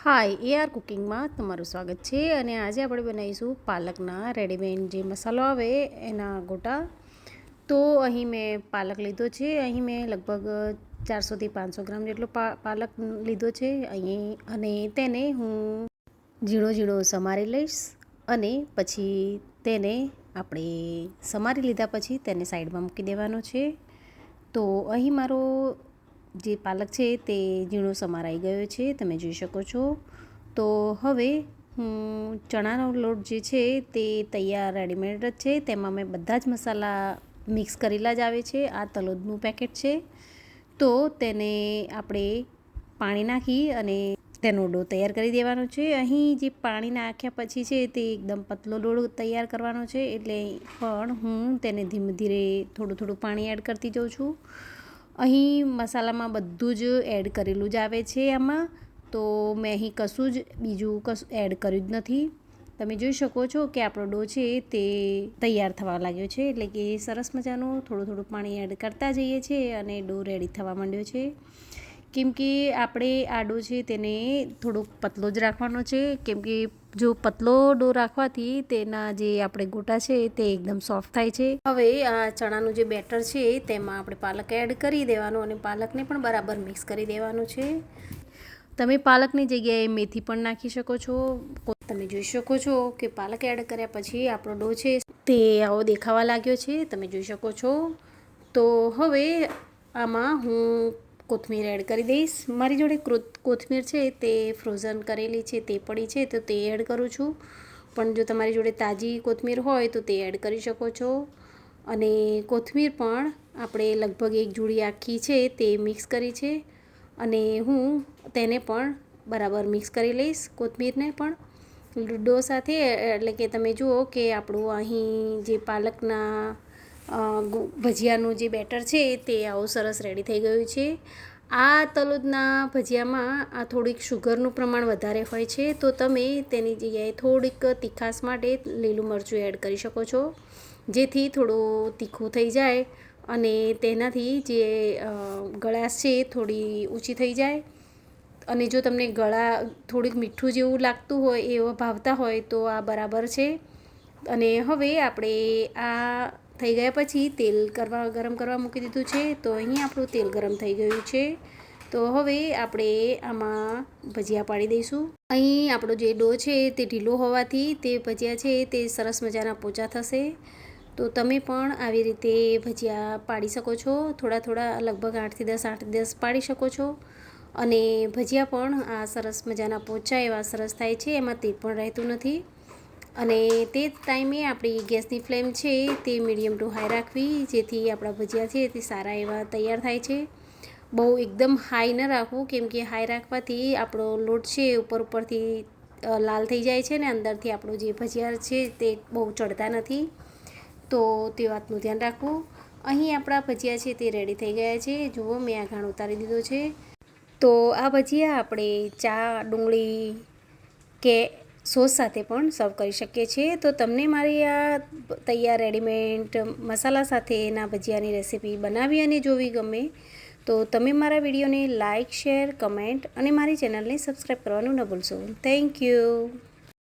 હાય AR કુકિંગમાં તમારું સ્વાગત છે અને આજે આપણે બનાવીશું પાલકના રેડીમેડ જે મસાલો આવે એના ગોટા. તો અહીં મેં પાલક લીધો છે. અહીં મેં લગભગ 400થી 500 ગ્રામ જેટલો પાલક લીધો છે અહીં, અને તેને હું ઝીણો ઝીણો સમારી લઈશ. અને પછી તેને આપણે સમારી લીધા પછી તેને સાઈડમાં મૂકી દેવાનો છે. તો અહીં મારો જે પાલક છે તે ઝીણો સમારાઈ ગયો છે, તમે જોઈ શકો છો. તો હવે હું ચણાનો લોટ જે છે તે તૈયાર રેડીમેડ જ છે, તેમાં મેં બધા જ મસાલા મિક્સ કરેલા જ આવે છે. આ તલોદનું પેકેટ છે. તો તેને આપણે પાણી નાખી અને તેનો ડો તૈયાર કરી દેવાનો છે. અહીં જે પાણી નાખ્યા પછી છે તે એકદમ પતલો ડો તૈયાર કરવાનો છે, એટલે પણ હું તેને ધીમે ધીરે થોડું થોડું પાણી એડ કરતી જાઉં છું. અહીં મસાલામાં બધું જ એડ કરેલું જ આવે છે આમાં, તો મેં અહીં કશું જ બીજું કશું એડ કર્યું જ નથી. તમે જોઈ શકો છો કે આપણો ડો છે તે તૈયાર થવા લાગ્યો છે, એટલે કે સરસ મજાનું થોડું થોડું પાણી એડ કરતા જઈએ છીએ અને ડો રેડી થવા માંડ્યો છે. કેમ કે આપણે આ ડો છે તેને થોડોક પતલો જ રાખવાનો છે, કેમ કે જો પતલો ડો રાખવાથી તેના જે આપણે ગોટા છે તે એકદમ સોફ્ટ થાય છે. હવે આ ચણાનું જે બેટર છે તેમાં આપણે પાલક એડ કરી દેવાનું અને પાલકને પણ બરાબર મિક્સ કરી દેવાનું છે. તમે પાલકની જગ્યાએ મેથી પણ નાખી શકો છો. તમે જોઈ શકો છો કે પાલક એડ કર્યા પછી આપણો ડો છે તે આવો દેખાવા લાગ્યો છે, તમે જોઈ શકો છો. તો હવે આમાં હું કોથમીર એડ કરી દઈશ. મારી જોડે કોથમીર છે તે ફ્રોઝન કરેલી છે તે પડી છે, તો તે એડ કરું છું. પણ જો તમારી જોડે તાજી કોથમીર હોય તો તે એડ કરી શકો છો. અને કોથમીર પણ આપણે લગભગ એક જોડી આખી છે તે મિક્સ કરી છે, અને હું તેને પણ બરાબર મિક્સ કરી લઈશ કોથમીરને પણ ડો સાથે. એટલે કે તમે જુઓ કે આપણું અહીં જે પાલકના ભજીયાનું જે બેટર છે તે આવું સરસ રેડી થઈ ગયું છે. આ તલોદના ભજીયામાં આ થોડીક શુગરનું પ્રમાણ વધારે હોય છે, તો તમે તેની જગ્યાએ થોડીક તીખાશ માટે લીલું મરચું એડ કરી શકો છો, જેથી થોડું તીખું થઈ જાય અને તેનાથી જે ગળાશ છે થોડી ઊંચી થઈ જાય. અને જો તમને થોડીક મીઠું જેવું લાગતું હોય, એવા ભાવતા હોય તો આ બરાબર છે. અને હવે આપણે આ થઈ ગયા પછી તેલ ગરમ કરવા મૂકી દીધું છે. તો અહીં આપણું તેલ ગરમ થઈ ગયું છે. તો હવે આપણે આમાં ભજીયા પાડી દઈશું. અહીં આપણો જે ડો છે તે ઢીલો હોવાથી તે ભજીયા છે તે સરસ મજાના પોચા થશે. તો તમે પણ આવી રીતે ભજીયા પાડી શકો છો. થોડા થોડા લગભગ 8-10 પાડી શકો છો. અને ભજીયા પણ આ સરસ મજાના પોચા એવા સરસ થાય છે, એમાં તેલ પણ રહેતું નથી. અને તે ટાઈમે આપણી ગેસની ફ્લેમ છે તે મીડિયમ ટુ હાઈ રાખવી, જેથી આપણા ભજીયા છે તે સારા એવા તૈયાર થાય છે. બહુ એકદમ હાઈ ન રાખવું, કેમ કે હાઈ રાખવાથી આપણો લોટ છે ઉપરથી લાલ થઈ જાય છે ને અંદરથી આપણું જે ભજીયા છે તે બહુ ચડતા નથી. તો તે વાતનું ધ્યાન રાખવું. અહીં આપણા ભજીયા છે તે રેડી થઈ ગયા છે. જુઓ, મેં આ ઘાણ ઉતારી દીધો છે. તો આ ભજીયા આપણે ચા, ડુંગળી કે સોસ સાથે પણ સર્વ કરી શકીએ છીએ. તો તમને મારી આ તૈયાર રેડીમેડ મસાલા સાથેના ભજીયાની રેસીપી બનાવી અને જોવી ગમે તો તમે મારા વિડીયોને લાઇક, શેર, કમેન્ટ અને મારી ચેનલને સબસ્ક્રાઈબ કરવાનું ન ભૂલશો. Thank you.